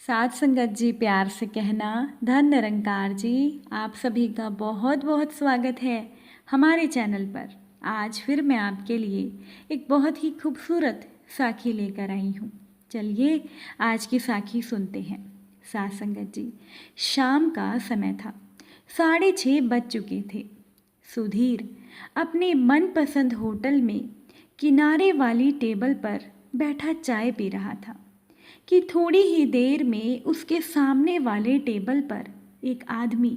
साथ संगत जी, प्यार से कहना धन निरंकार जी। आप सभी का बहुत बहुत स्वागत है हमारे चैनल पर। आज फिर मैं आपके लिए एक बहुत ही खूबसूरत साखी लेकर आई हूँ। चलिए आज की साखी सुनते हैं। साथ संगत जी, शाम का समय था, 6:30 बज चुके थे। सुधीर अपने मनपसंद होटल में किनारे वाली टेबल पर बैठा चाय पी रहा था कि थोड़ी ही देर में उसके सामने वाले टेबल पर एक आदमी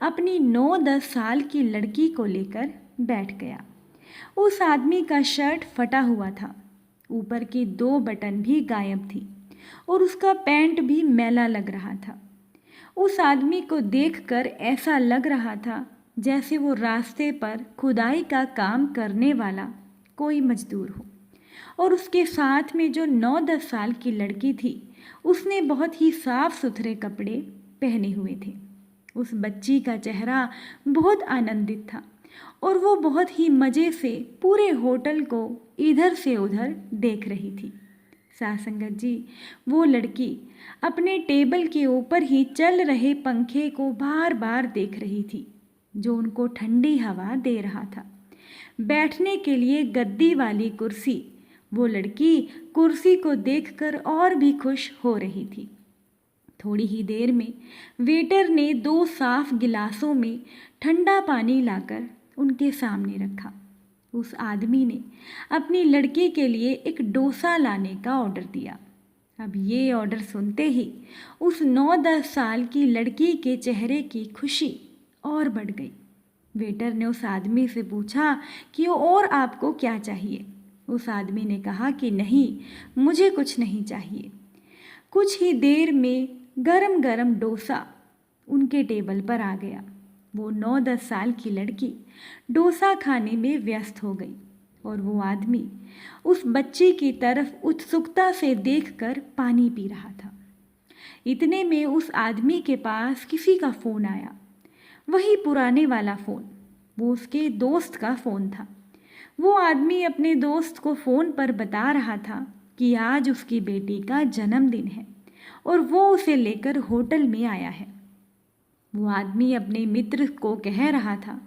अपनी 9-10 साल की लड़की को लेकर बैठ गया। उस आदमी का शर्ट फटा हुआ था, ऊपर की 2 बटन भी गायब थी और उसका पैंट भी मैला लग रहा था। उस आदमी को देखकर ऐसा लग रहा था जैसे वो रास्ते पर खुदाई का काम करने वाला कोई मजदूर हो। और उसके साथ में जो 9-10 साल की लड़की थी, उसने बहुत ही साफ सुथरे कपड़े पहने हुए थे। उस बच्ची का चेहरा बहुत आनंदित था और वो बहुत ही मज़े से पूरे होटल को इधर से उधर देख रही थी। साथ संगत जी, वो लड़की अपने टेबल के ऊपर ही चल रहे पंखे को बार बार देख रही थी, जो उनको ठंडी हवा दे रहा था। बैठने के लिए गद्दी वाली कुर्सी, वो लड़की कुर्सी को देखकर और भी खुश हो रही थी। थोड़ी ही देर में वेटर ने 2 साफ गिलासों में ठंडा पानी लाकर उनके सामने रखा। उस आदमी ने अपनी लड़की के लिए एक डोसा लाने का ऑर्डर दिया। अब ये ऑर्डर सुनते ही उस 9-10 साल की लड़की के चेहरे की खुशी और बढ़ गई। वेटर ने उस आदमी से पूछा कि और आपको क्या चाहिए। उस आदमी ने कहा कि नहीं, मुझे कुछ नहीं चाहिए। कुछ ही देर में गरम गरम डोसा उनके टेबल पर आ गया। वो 9-10 साल की लड़की डोसा खाने में व्यस्त हो गई और वो आदमी उस बच्ची की तरफ उत्सुकता से देखकर पानी पी रहा था। इतने में उस आदमी के पास किसी का फ़ोन आया। वही पुराने वाला फ़ोन, वो उसके दोस्त का फ़ोन था। वो आदमी अपने दोस्त को फ़ोन पर बता रहा था कि आज उसकी बेटी का जन्मदिन है और वो उसे लेकर होटल में आया है। वो आदमी अपने मित्र को कह रहा था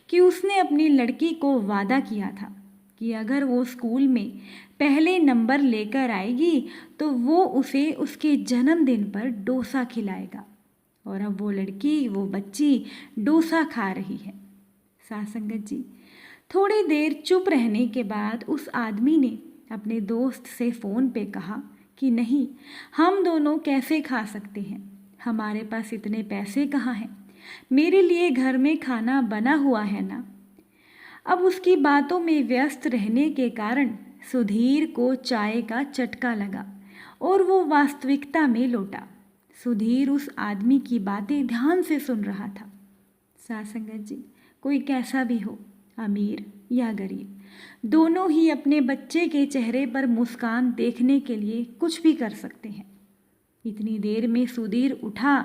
कि उसने अपनी लड़की को वादा किया था कि अगर वो स्कूल में पहले नंबर लेकर आएगी तो वो उसे उसके जन्मदिन पर डोसा खिलाएगा। और अब वो लड़की, वो बच्ची डोसा खा रही है। साथ संगत जी, थोड़ी देर चुप रहने के बाद उस आदमी ने अपने दोस्त से फ़ोन पे कहा कि नहीं, हम दोनों कैसे खा सकते हैं, हमारे पास इतने पैसे कहाँ हैं, मेरे लिए घर में खाना बना हुआ है ना। अब उसकी बातों में व्यस्त रहने के कारण सुधीर को चाय का चटका लगा और वो वास्तविकता में लौटा। सुधीर उस आदमी की बातें ध्यान से सुन रहा था। साथ संगत जी, कोई कैसा भी हो, अमीर या गरीब, दोनों ही अपने बच्चे के चेहरे पर मुस्कान देखने के लिए कुछ भी कर सकते हैं। इतनी देर में सुधीर उठा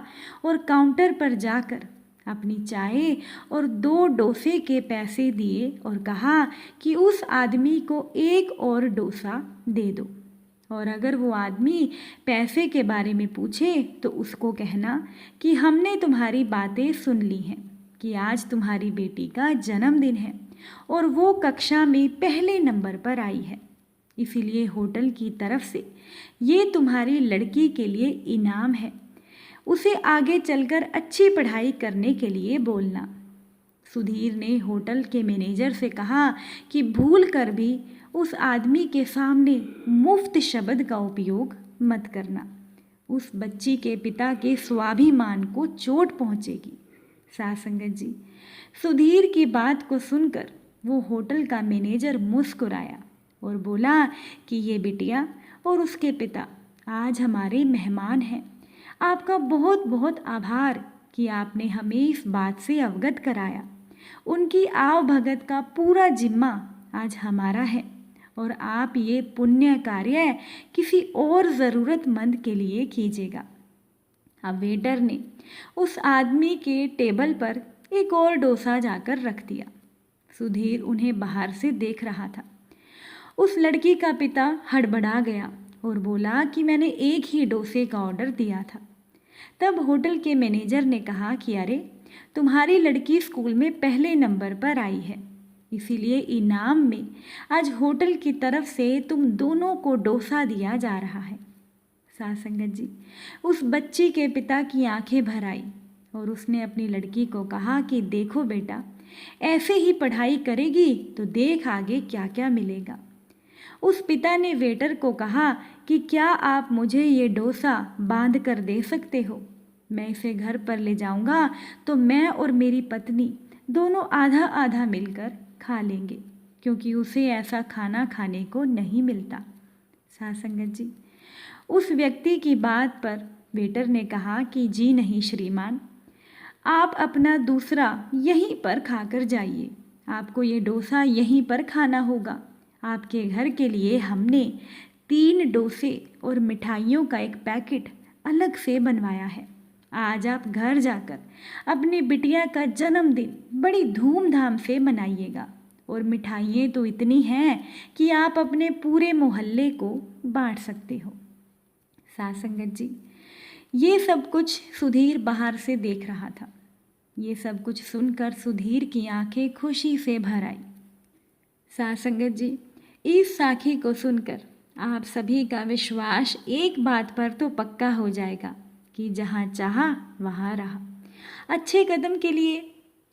और काउंटर पर जाकर अपनी चाय और 2 डोसे के पैसे दिए और कहा कि उस आदमी को एक और डोसा दे दो, और अगर वो आदमी पैसे के बारे में पूछे तो उसको कहना कि हमने तुम्हारी बातें सुन ली हैं कि आज तुम्हारी बेटी का जन्मदिन है और वो कक्षा में पहले नंबर पर आई है, इसीलिए होटल की तरफ से ये तुम्हारी लड़की के लिए इनाम है, उसे आगे चलकर अच्छी पढ़ाई करने के लिए बोलना। सुधीर ने होटल के मैनेजर से कहा कि भूल कर भी उस आदमी के सामने मुफ्त शब्द का उपयोग मत करना, उस बच्ची के पिता के स्वाभिमान को चोट पहुंचेगी। साथ संगत जी, सुधीर की बात को सुनकर वो होटल का मैनेजर मुस्कुराया और बोला कि ये बिटिया और उसके पिता आज हमारे मेहमान हैं। आपका बहुत बहुत आभार कि आपने हमें इस बात से अवगत कराया। उनकी आव भगत का पूरा जिम्मा आज हमारा है और आप ये पुण्य कार्य किसी और ज़रूरतमंद के लिए कीजिएगा। अब वेटर ने उस आदमी के टेबल पर एक और डोसा जाकर रख दिया। सुधीर उन्हें बाहर से देख रहा था। उस लड़की का पिता हड़बड़ा गया और बोला कि मैंने एक ही डोसे का ऑर्डर दिया था। तब होटल के मैनेजर ने कहा कि अरे, तुम्हारी लड़की स्कूल में पहले नंबर पर आई है, इसीलिए इनाम में आज होटल की तरफ से तुम दोनों को डोसा दिया जा रहा है। साथ संगत जी, उस बच्ची के पिता की आंखें भर आई और उसने अपनी लड़की को कहा कि देखो बेटा, ऐसे ही पढ़ाई करेगी तो देख आगे क्या क्या मिलेगा। उस पिता ने वेटर को कहा कि क्या आप मुझे ये डोसा बांध कर दे सकते हो? मैं इसे घर पर ले जाऊंगा तो मैं और मेरी पत्नी दोनों आधा आधा मिलकर खा लेंगे, क्योंकि उसे ऐसा खाना खाने को नहीं मिलता। साथ संगत जी, उस व्यक्ति की बात पर वेटर ने कहा कि जी नहीं श्रीमान, आप अपना दूसरा यहीं पर खाकर जाइए। आपको ये डोसा यहीं पर खाना होगा। आपके घर के लिए हमने 3 डोसे और मिठाइयों का एक पैकेट अलग से बनवाया है। आज आप घर जाकर अपनी बिटिया का जन्मदिन बड़ी धूमधाम से मनाइएगा, और मिठाइयाँ तो इतनी हैं कि आप अपने पूरे मोहल्ले को बांट सकते हो। साथ संगत जी, ये सब कुछ सुधीर बाहर से देख रहा था। ये सब कुछ सुनकर सुधीर की आंखें खुशी से भर आई। साथ संगत जी, इस साखी को सुनकर आप सभी का विश्वास एक बात पर तो पक्का हो जाएगा कि जहाँ चाहा वहाँ रहा। अच्छे कदम के लिए,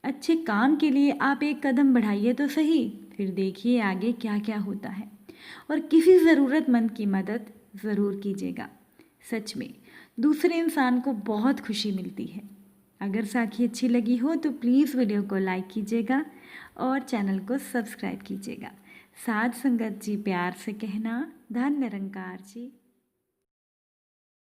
अच्छे काम के लिए आप एक कदम बढ़ाइए तो सही, फिर देखिए आगे क्या क्या होता है। और किसी ज़रूरतमंद की मदद ज़रूर कीजिएगा। सच में दूसरे इंसान को बहुत खुशी मिलती है। अगर साखी अच्छी लगी हो तो प्लीज़ वीडियो को लाइक कीजिएगा और चैनल को सब्सक्राइब कीजिएगा। साथ संगत जी, प्यार से कहना, धन निरंकार जी।